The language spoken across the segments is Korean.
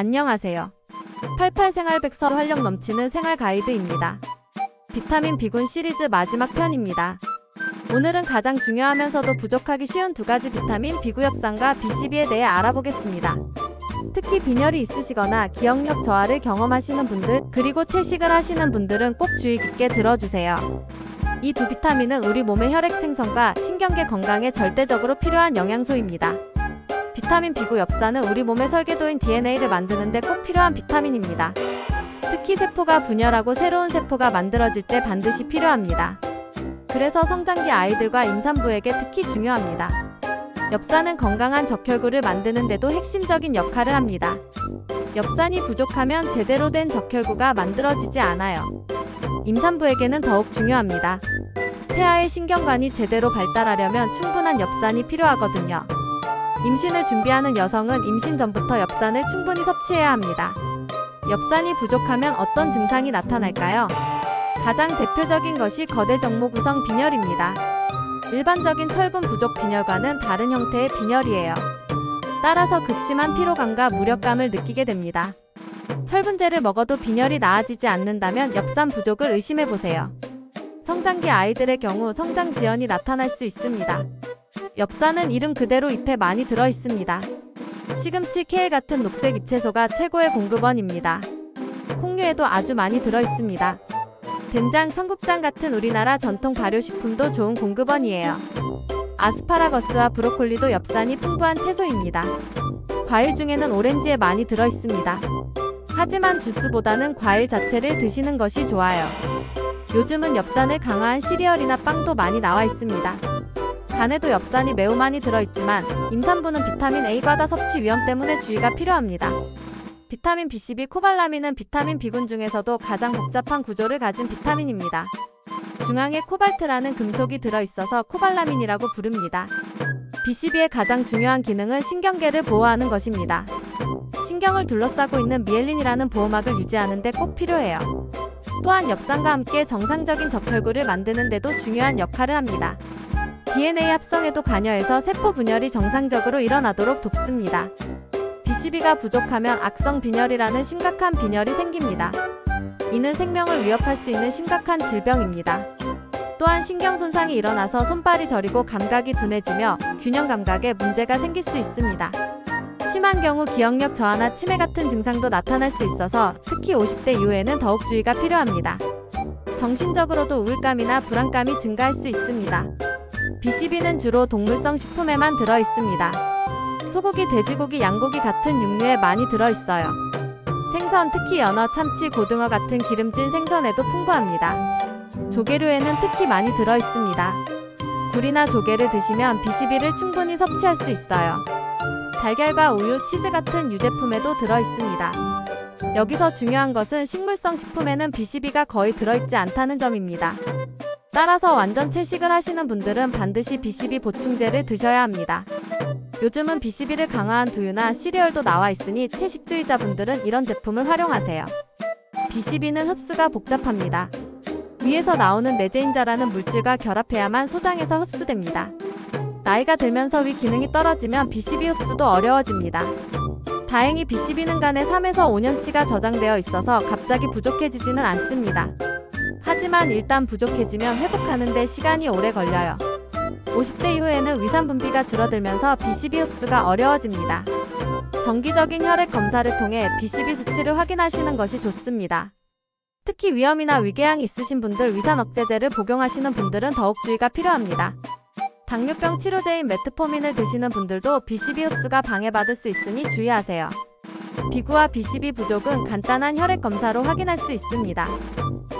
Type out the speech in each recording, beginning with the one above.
안녕하세요. 88생활백서 활력 넘치는 생활 가이드입니다. 비타민 B군 시리즈 마지막 편입니다. 오늘은 가장 중요하면서도 부족하기 쉬운 두 가지 비타민 B구 엽산과 BCB에 대해 알아보겠습니다. 특히 빈혈이 있으시거나 기억력 저하를 경험하시는 분들, 그리고 채식을 하시는 분들은 꼭 주의 깊게 들어주세요. 이 두 비타민은 우리 몸의 혈액 생성과 신경계 건강에 절대적으로 필요한 영양소입니다. 비타민 B구 엽산은 우리 몸의 설계도인 DNA를 만드는 데 꼭 필요한 비타민입니다. 특히 세포가 분열하고 새로운 세포가 만들어질 때 반드시 필요합니다. 그래서 성장기 아이들과 임산부에게 특히 중요합니다. 엽산은 건강한 적혈구를 만드는 데도 핵심적인 역할을 합니다. 엽산이 부족하면 제대로 된 적혈구가 만들어지지 않아요. 임산부에게는 더욱 중요합니다. 태아의 신경관이 제대로 발달하려면 충분한 엽산이 필요하거든요. 임신을 준비하는 여성은 임신 전부터 엽산을 충분히 섭취해야 합니다. 엽산이 부족하면 어떤 증상이 나타날까요? 가장 대표적인 것이 거대 정모 구성 빈혈입니다. 일반적인 철분 부족 빈혈과는 다른 형태의 빈혈이에요. 따라서 극심한 피로감과 무력감을 느끼게 됩니다. 철분제를 먹어도 빈혈이 나아지지 않는다면 엽산 부족을 의심해보세요. 성장기 아이들의 경우 성장 지연이 나타날 수 있습니다. 엽산은 이름 그대로 잎에 많이 들어있습니다. 시금치, 케일 같은 녹색 잎채소가 최고의 공급원입니다. 콩류에도 아주 많이 들어있습니다. 된장, 청국장 같은 우리나라 전통 발효식품도 좋은 공급원이에요. 아스파라거스와 브로콜리도 엽산이 풍부한 채소입니다. 과일 중에는 오렌지에 많이 들어있습니다. 하지만 주스보다는 과일 자체를 드시는 것이 좋아요. 요즘은 엽산을 강화한 시리얼이나 빵도 많이 나와 있습니다. 간에도 엽산이 매우 많이 들어있지만 임산부는 비타민 A 과다 섭취 위험 때문에 주의가 필요합니다. 비타민 BCB 코발라민은 비타민 B군 중에서도 가장 복잡한 구조를 가진 비타민입니다. 중앙에 코발트라는 금속이 들어있어서 코발라민이라고 부릅니다. BCB의 가장 중요한 기능은 신경계를 보호하는 것입니다. 신경을 둘러싸고 있는 미엘린이라는 보호막을 유지하는 데 꼭 필요해요. 또한 엽산과 함께 정상적인 적혈구를 만드는 데도 중요한 역할을 합니다. DNA 합성에도 관여해서 세포 분열이 정상적으로 일어나도록 돕습니다. BCB가 부족하면 악성 빈혈이라는 심각한 빈혈이 생깁니다. 이는 생명을 위협할 수 있는 심각한 질병입니다. 또한 신경 손상이 일어나서 손발이 저리고 감각이 둔해지며 균형 감각에 문제가 생길 수 있습니다. 심한 경우 기억력 저하나 치매 같은 증상도 나타날 수 있어서 특히 50대 이후에는 더욱 주의가 필요합니다. 정신적으로도 우울감이나 불안감이 증가할 수 있습니다. BCB는 주로 동물성 식품에만 들어있습니다. 소고기, 돼지고기, 양고기 같은 육류에 많이 들어있어요. 생선, 특히 연어, 참치, 고등어 같은 기름진 생선에도 풍부합니다. 조개류에는 특히 많이 들어있습니다. 굴이나 조개를 드시면 BCB를 충분히 섭취할 수 있어요. 달걀과 우유, 치즈 같은 유제품에도 들어있습니다. 여기서 중요한 것은 식물성 식품에는 BCB가 거의 들어있지 않다는 점입니다. 따라서 완전 채식을 하시는 분들은 반드시 BCB 보충제를 드셔야 합니다. 요즘은 BCB를 강화한 두유나 시리얼도 나와 있으니 채식주의자분들은 이런 제품을 활용하세요. BCB는 흡수가 복잡합니다. 위에서 나오는 내재인자라는 물질과 결합해야만 소장에서 흡수됩니다. 나이가 들면서 위 기능이 떨어지면 BCB 흡수도 어려워집니다. 다행히 BCB는 간에 3에서 5년치가 저장되어 있어서 갑자기 부족해지지는 않습니다. 하지만 일단 부족해지면 회복하는 데 시간이 오래 걸려요. 50대 이후에는 위산 분비가 줄어들면서 BCB 흡수가 어려워집니다. 정기적인 혈액 검사를 통해 BCB 수치를 확인하시는 것이 좋습니다. 특히 위염이나 위궤양이 있으신 분들, 위산 억제제를 복용하시는 분들은 더욱 주의가 필요합니다. 당뇨병 치료제인 메트포민을 드시는 분들도 BCB 흡수가 방해받을 수 있으니 주의하세요. B구와 BCB 부족은 간단한 혈액 검사로 확인할 수 있습니다.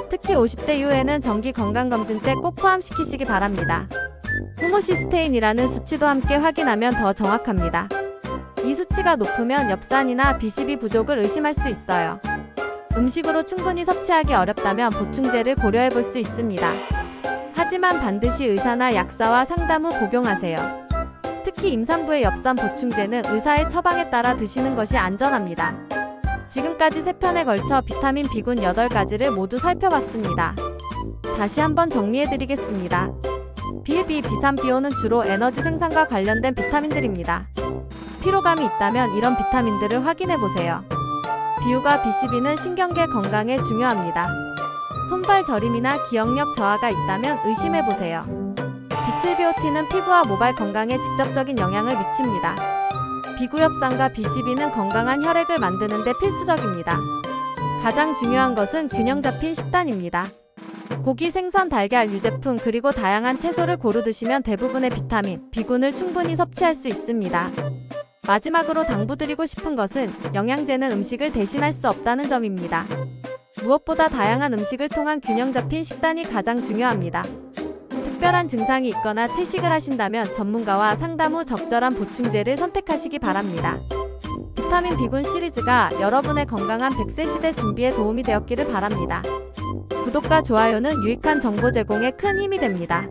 특히 50대 이후에는 정기 건강검진 때 꼭 포함시키시기 바랍니다. 호모시스테인이라는 수치도 함께 확인하면 더 정확합니다. 이 수치가 높으면 엽산이나 BCB 부족을 의심할 수 있어요. 음식으로 충분히 섭취하기 어렵다면 보충제를 고려해 볼 수 있습니다. 하지만 반드시 의사나 약사와 상담 후 복용하세요. 특히 임산부의 엽산 보충제는 의사의 처방에 따라 드시는 것이 안전합니다. 지금까지 3편에 걸쳐 비타민 B군 8가지를 모두 살펴봤습니다. 다시 한번 정리해드리겠습니다. B1, B, B3, B5는 주로 에너지 생산과 관련된 비타민들입니다. 피로감이 있다면 이런 비타민들을 확인해보세요. 비후가 BCB는 신경계 건강에 중요합니다. 손발 저림이나 기억력 저하가 있다면 의심해보세요. 비칠비오틴은 피부와 모발 건강에 직접적인 영향을 미칩니다. 비구엽산과 BCB는 건강한 혈액을 만드는 데 필수적입니다. 가장 중요한 것은 균형 잡힌 식단입니다. 고기, 생선, 달걀, 유제품 그리고 다양한 채소를 고루 드시면 대부분의 비타민, B군을 충분히 섭취할 수 있습니다. 마지막으로 당부드리고 싶은 것은 영양제는 음식을 대신할 수 없다는 점입니다. 무엇보다 다양한 음식을 통한 균형 잡힌 식단이 가장 중요합니다. 특별한 증상이 있거나 채식을 하신다면 전문가와 상담 후 적절한 보충제를 선택하시기 바랍니다. 비타민 B군 시리즈가 여러분의 건강한 100세 시대 준비에 도움이 되었기를 바랍니다. 구독과 좋아요는 유익한 정보 제공에 큰 힘이 됩니다.